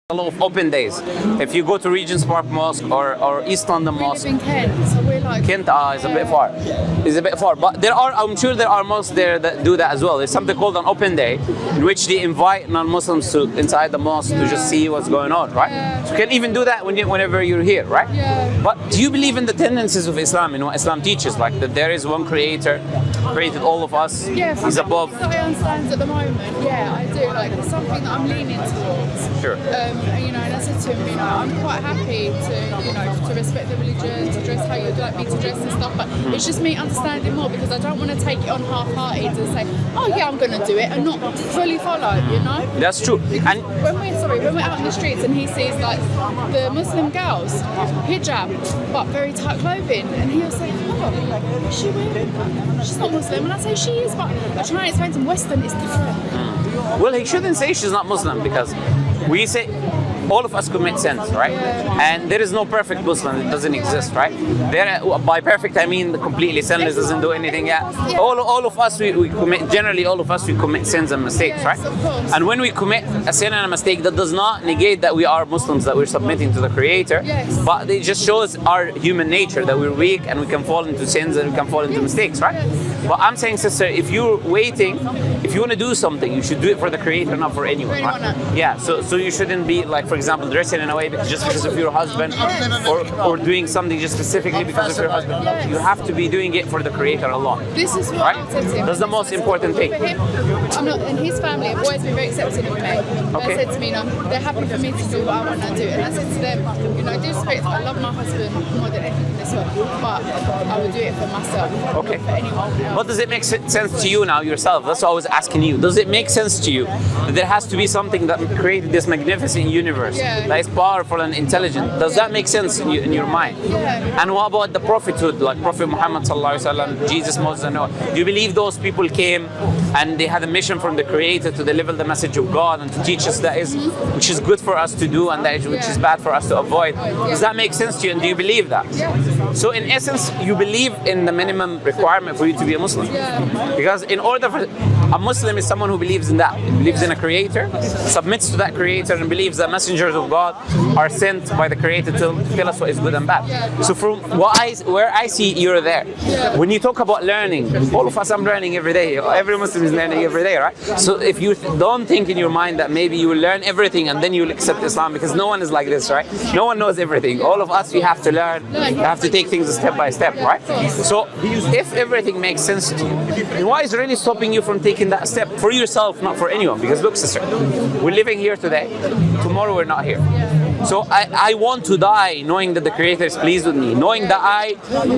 A lot of open days. If you go to Regent's Park Mosque or East London Mosque, We live in Kent, so we're like... Kent is a bit far. It's a bit far, but I'm sure there are mosques there that do that as well. There's something called an open day, in which they invite non-Muslims to inside the mosque to just see what's going on, right? So you can even do that whenever you're here, right? Yeah. But do you believe in the tendencies of Islam? You know, Islam teaches like that there is one creator, created all of us. Yeah, He's above. that I understand at the moment, yeah, I do. Like, it's something that I'm leaning towards. Sure. You know, and I said to him, you know, I'm quite happy to, you know, to respect the religion, to dress how you'd like me to dress and stuff, but it's just me understanding more because I don't want to take it on half-hearted and say, oh yeah, I'm going to do it and not fully follow, you know? That's true. Because And when we're out in the streets and he sees like the Muslim girls, hijab, but very tight clothing, and he'll say, oh, is she wearing that? She's not Muslim. And I say, she is, but I try and explain to him, Western is different. well, he shouldn't say she's not Muslim because we say all of us commit sins, right? And there is no perfect Muslim; it doesn't exist, right? By perfect, I mean completely sinless, doesn't do anything. Yeah, all of us we commit. Generally, all of us we commit sins and mistakes, right? Yes, of course. And when we commit a sin and a mistake, that does not negate that we are Muslims, that we're submitting to the Creator. Yes. But it just shows our human nature that we're weak and we can fall into sins and we can fall into mistakes, right? But I'm saying, sister, if you're waiting, if you want to do something, you should do it for the Creator, not for anyone. For anyone right? else. Yeah. So you shouldn't be like, for example, dressing in a way just because of your husband, or doing something just specifically because of your husband. Yes. You have to be doing it for the Creator alone. This is what Right? I said to him. That's the most important thing. For him, I'm not, and his family have always been very accepting of me. Okay. They said to me, you know, they're happy for me to do what I want to do. And I said to them, you know, due respect, I love my husband more than anything in this world, but I would do it for myself, Okay. not for anyone else. But does it make sense to you now yourself? That's what I was asking you. Does it make sense to you that there has to be something that created this magnificent universe that is powerful and intelligent? Does that make sense in your mind? Yeah. And what about the prophethood, like Prophet Muhammad sallallahu alaihi wasallam, Jesus, Moses, and Noah? Do you believe those people came and they had a mission from the Creator to deliver the message of God and to teach us that is, which is good for us to do and that is, which is bad for us to avoid? Does that make sense to you? And do you believe that? Yeah. So in essence, you believe in the minimum requirement for you to be a Muslim. Yeah. Because in order for a Muslim is someone who believes in that, believes in a Creator, submits to that Creator, and believes that messengers of God are sent by the Creator to tell us what is good and bad. So from where I see you're there. When you talk about learning, all of us are learning every day. Every Muslim is learning every day, right? So if you don't think in your mind that maybe you will learn everything and then you will accept Islam, because no one is like this, right? No one knows everything. All of us, we have to learn. We have to take things step by step, right? So if everything makes sense to you, then why is really stopping you from taking that step for yourself, not for anyone? Because look, sister, we're living here today. Tomorrow we're not here. So I want to die knowing that the Creator is pleased with me, knowing that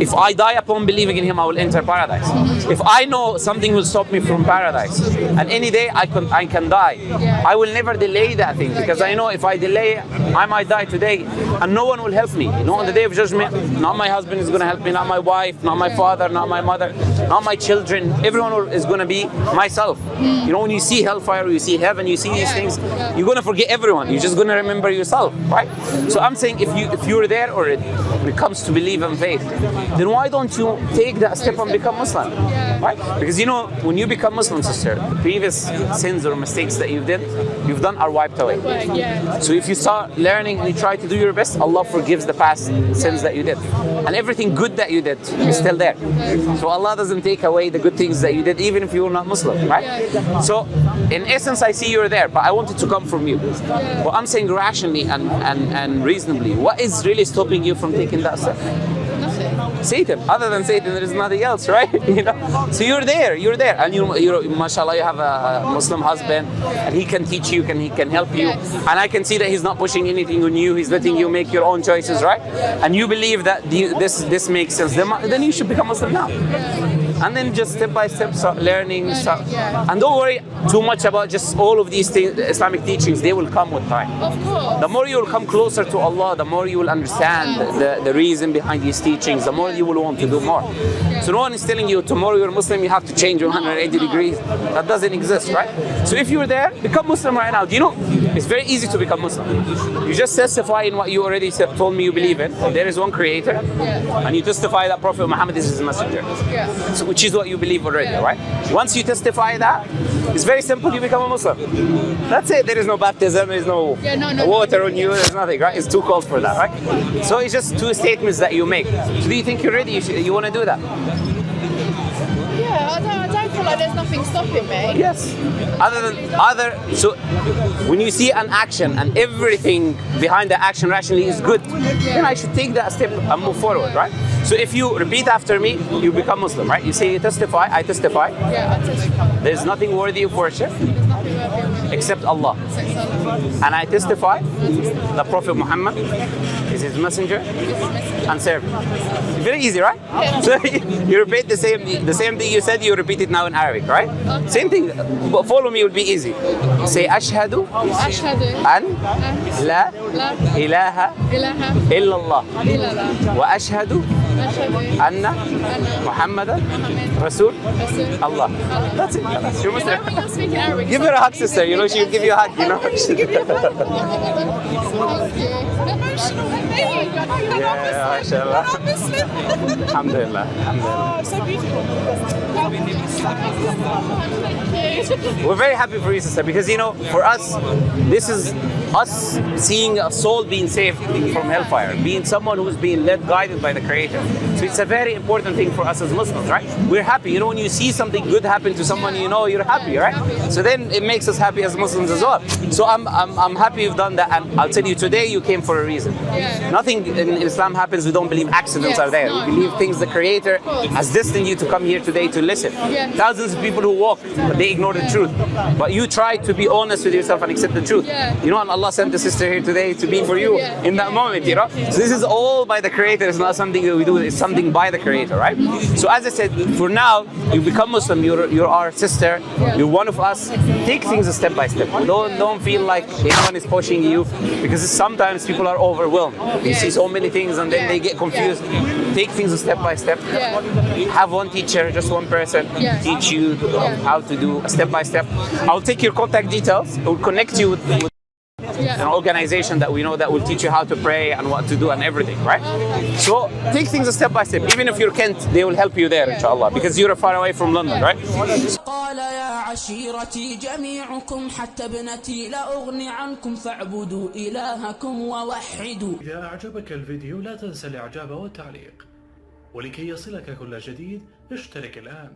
if I die upon believing in Him, I will enter paradise. If I know something will stop me from paradise, and any day I can die, I will never delay that thing, because I know if I delay, I might die today, and no one will help me. You know, on the day of judgment, not my husband is going to help me, not my wife, not my father, not my mother, not my children. Everyone is going to be myself. You know, when you see hellfire, you see heaven, you see these things, you're going to forget everyone. You're just going to remember yourself. Right? So I'm saying if you're there already when it comes to belief and faith, then why don't you take that step and become Muslim? Right? Because you know, when you become Muslim, sister, the previous sins or mistakes that you've done are wiped away. So if you start learning and you try to do your best, Allah forgives the past sins that you did. And everything good that you did is still there. So Allah doesn't take away the good things that you did, even if you're not Muslim, right? So in essence, I see you're there, but I want it to come from you. But I'm saying rationally and reasonably, what is really stopping you from taking that step? Nothing. Satan. Other than Satan, there is nothing else, right? You know. So you're there, and you're mashallah, you have a Muslim husband, and he can teach you, he can help you, and I can see that he's not pushing anything on you. He's letting you make your own choices, right? And you believe that this makes sense. Then you should become Muslim now. And then just step by step start learning. And don't worry too much about just all of these things, Islamic teachings. They will come with time. Of course. The more you will come closer to Allah, the more you will understand the reason behind these teachings, the more you will want to do more. So no one is telling you tomorrow you're Muslim, you have to change 180 degrees. That doesn't exist, right? So if you're there, become Muslim right now. Do you know, it's very easy to become Muslim. You just testify in what you already told me you believe in. There is one Creator, and you testify that Prophet Muhammad is his messenger. So which is what you believe already, right? Once you testify that, It's very simple. You become a Muslim. That's it. There is no baptism. There is no water on you. There's nothing, right? It's too cold for that, right? So it's just two statements that you make. So do you think you're ready? You want to do that? Yeah, I don't feel like there's nothing stopping me. Yes. So when you see an action and everything behind the action rationally is good, then I should take that step and move forward, right? So if you repeat after me, you become Muslim, right? You say you testify, I testify. Yeah, I testify. There's nothing worthy of worship There's nothing worthy of worship except Allah. except Allah. And I testify the Prophet Muhammad is his messenger and servant. Very easy, right? Yeah. So you repeat the same thing you said, you repeat it now in Arabic, right? Okay. Same thing, but follow me, will be easy. Say ashhadu أشهد an la لا ilaha إله illallah إلا الله wa ashhadu أشهد anna أن Muhammadan محمد Rasul رسول Allah. الله. That's it. That's your You know Muslim. when you're speaking Arabic, Give her a hug, sister. You know she'll give you a hug. You know. Yeah, mashallah. Alhamdulillah. Alhamdulillah. So beautiful. We're very happy for you, sister, because you know, for us, this is us seeing a soul being saved from hellfire, being someone who's being led, guided by the Creator. So it's a very important thing for us as Muslims, right? We're happy. You know, when you see something good happen to someone, you know you're happy, right? So then it makes us happy as Muslims as well. So I'm happy you've done that, and I'll tell you, today you came for a reason. Yeah. Nothing in Islam happens. We don't believe accidents Yes, are there. no, We believe no. things the Creator has destined you to come here today to listen. Yeah. Thousands of people who walk, but they ignore the truth. But you try to be honest with yourself and accept the truth. Yeah. You know, and Allah sent the sister here today to be for you Yeah. in that moment, you know. So this is all by the Creator. It's not something that we do. It's something by the Creator, right? So as I said, for now, you become Muslim. You're our sister. You're one of us. Take things step by step. Don't feel like anyone is pushing you, because sometimes people are overwhelmed. They see so many things and then they get confused. Take things step by step. Yeah. Have one teacher, just one person, Yeah. teach you how to do step by step. I'll take your contact details. We'll connect you with an organization that we know that will teach you how to pray and what to do and everything, right? So take things step by step. Even if you're Kent, they will help you there, inshallah, because you're far away from London, right? قال يا عشيرتي جميعكم حتى ابنتي لا أغني عنكم فاعبدوا إلهكم ووحدوا. إذا أعجبك الفيديو لا تنسى الإعجاب والتعليق، ولكي يصلك كل جديد اشترك الآن.